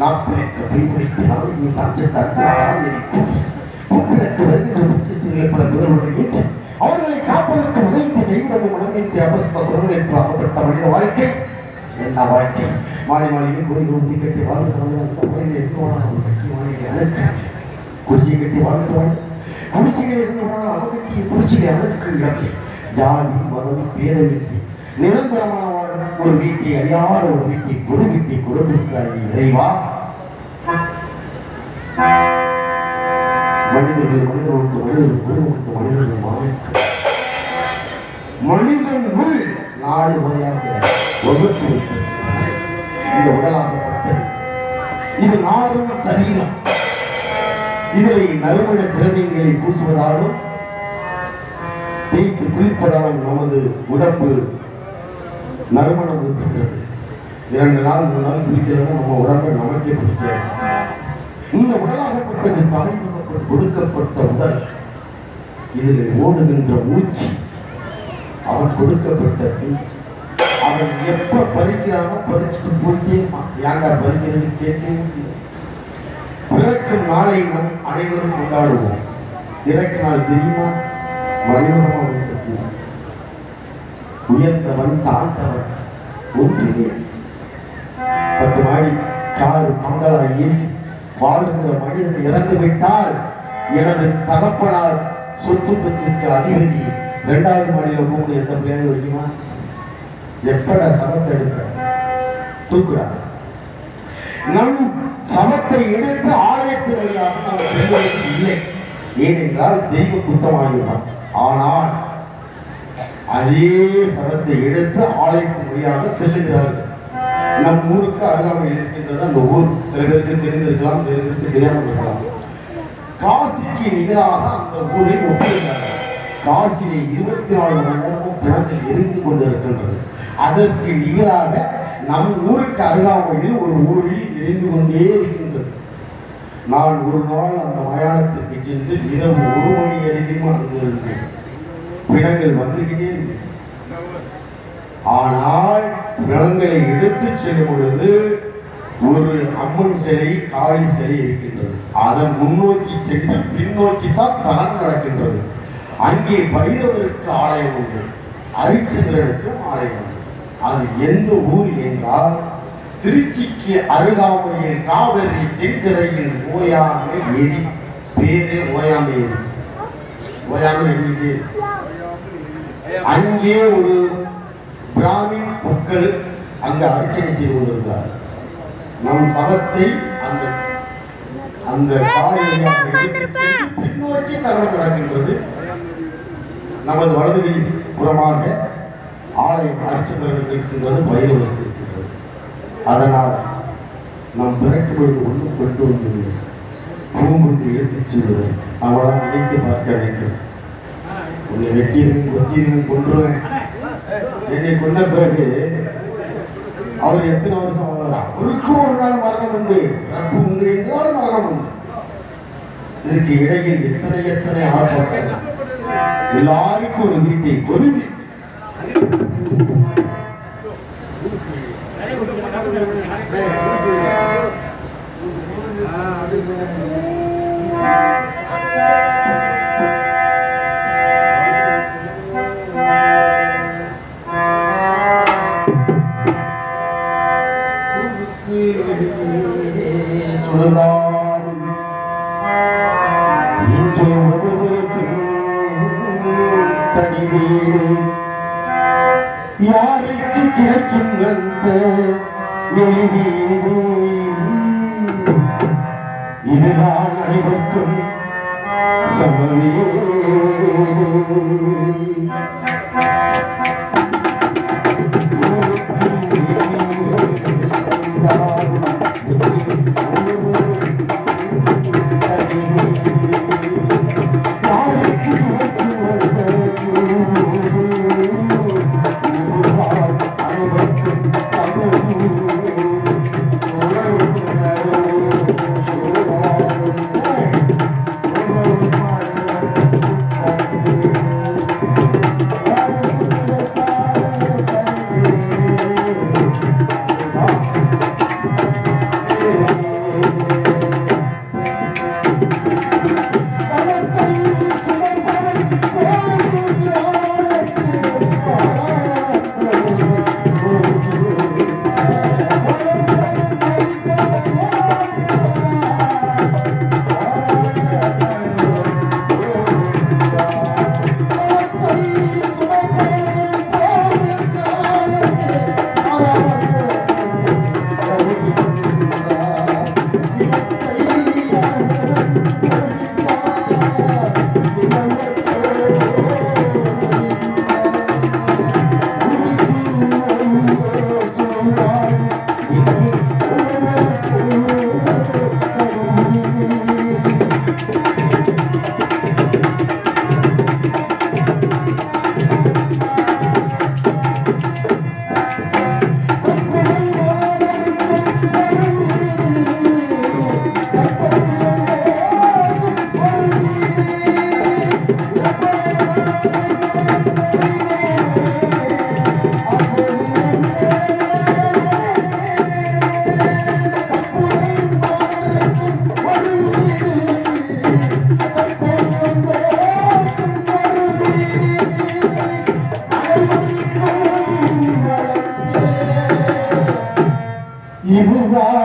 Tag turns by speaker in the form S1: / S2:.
S1: நாட்களுக்கு பைபிடித்து அவரையும் கூப்பிடத்து வருகின்ற முக்கிய பல குதிரைகளை அவர்களை காப்பதற்கு உதவிக்கு கைவிடவும் உணர்கின்ற அவசரம் என்று ஆகப்பட்ட மனித வாழ்க்கை என்ன வாழ்க்கை? மாறி மாளிகை கோயில் ஊற்றி கட்டி வாழ்ந்து குடிசை கட்டி வாழ்ந்து குடிசைகள் இருந்து அவகட்டிய குடிசையை அவனுக்கு இழப்பு ஜாதி மதம் பேதமின்றி நிரந்தரமான ஒரு வீட்டை அறியாத ஒரு வீட்டை பொது வீட்டை கொடுத்திருக்கிறாய் இறைவா. மனிதர்கள் மனிதர்களுக்கு மனிதர்களுக்கு மனிதர்கள் மாறிக்க மனிதன் உள் 4 வகையாக வகுத்து வைத்திருக்கிறார். இந்த உடலாகப்பட்டது இது நாரும் சரீரம். இதில் நறுமண திரவியங்களை பூசுவதாலும் தேய்த்து குளிப்பதாலும் நமது உடம்பு நறுமணம் வீசுகிறது. 2 நாள் 3 நாள் குளிக்கிறவங்க நம்ம உடம்பை நமக்கே பிடிக்கிறது. இந்த உடலாகப்பட்டது தாய் கொடுக்கப்பட்ட உடல். இதில் ஓடுகின்ற மூச்சு, அவன் கொடுக்கப்பட்ட பேச்சு. அவன் எப்ப பறிக்கிறானோ பறிச்சுட்டு போயிட்டே ஏன்டா பறிக்கிறது கேட்கவே. பிறக்கும் நாளை நம் அனைவரும் கொண்டாடுவோம். இறக்கு நாள் தெரியுமா? மறைமுகமாக வைத்திருக்கிறார். உயர்ந்தவன் தாழ்ந்தவன் ஒன்றிலே 10 மாடி கார் மங்களா ஏசி வாழ்கிற மனிதன் இறந்து விட்டால் எனது தகப்பனார் சொத்து பத்திற்கு அதிபதி 2வது மாடியில் போகுது. எந்த பிள்ளையாவது வைக்குமா? எப்பட சமத்தை எடுக்க தூக்குறா. நம் சமத்தை எடுத்து ஆலயத்தின் வழியாக நாம் செல்வதற்கு இல்லை. ஏனென்றால் தெய்வ குத்தமாகிவிடும். ஆனால் அதே சமத்தை எடுத்து ஆலயத்தின் வழியாக செல்லுகிறார்கள். நம் ஊருக்கு அருகாமையில் இருக்கின்றது அந்த ஊர். சில பேருக்கு தெரிந்திருக்கலாம், சில பேருக்கு தெரியாமல் இருக்கலாம். காசிக்கு நிகராக அந்த ஊரை ஒப்பிடுகிறார்கள். காசிலே 24 மணி நேரமும் பிணங்கள் எரிந்து கொண்டிருக்கின்றது. அதற்கு நிகராக நம் ஊருக்கு அருகாமையில் ஒரு ஊரில் எரிந்து கொண்டே இருக்கின்றது. நான் ஒரு நாள் அந்த மயானத்திற்கு சென்று இரவு 1 மணி வரைக்கும் அங்கு இருந்தேன். பிணங்கள் வந்துகிட்டே இருக்கு. ஆனால் பிணங்களை எடுத்து செல்லும் பொழுது ஒரு அம்மன் சிலை, காளி சிலை இருக்கின்றது. அதன் முன்னோக்கி சென்று பின்னோக்கித்தான் தான் நடக்கின்றது. அங்கே பைரவருக்கு ஆலயம் உண்டு, ஹரிச்சந்திரனுக்கும் ஆலயம் உண்டு. அது எந்த ஊர் என்றால் திருச்சிக்கு அருகாமையில் காவிரி தென்கரையில் ஓயாமை ஏரி. பேரே ஓயாமை ஏரி. ஓயாமை எண்ணிக்கை. அங்கே ஒரு பிராமின் மக்கள் அங்கு அர்ச்சனை செய்து கொண்டிருந்தார். நம் சபத்தை அந்த அந்த பின்னோக்கி தருணம் நடக்கின்றது. நமது வலதுகை புறமாக ஆலயம் ஹரிச்சந்திரனுக்கு இருக்கின்றது, பைரவருக்கு இருக்கின்றது. அதனால் நாம் பிறக்கும் பொழுது ஒன்றும் கொண்டு வந்து பூங்குண்டு எடுத்துச் செல்வதை அவளால் நினைத்து பார்க்க வேண்டும். உன்னை வெட்டிடுவேன், கொத்திடுவேன், கொன்றுவேன். என்னை கொண்ட பிறகு அவர் எத்தனை வருஷம் வாழ்ந்தார்? அவருக்கு ஒரு நாள் மரணம் உண்டு. ரப்பு உண்டு என்றால் மரணம் உண்டு. இதற்கு இடையில் எத்தனை ஆர்ப்பாட்டம். எல்லாருக்கும் ஒரு வீட்டை பொதுவி யாருக்கு கிடைக்கும் அந்த வெளிவீடு? இதுதான் அனைவருக்கும் சமவீடு. இதுதான்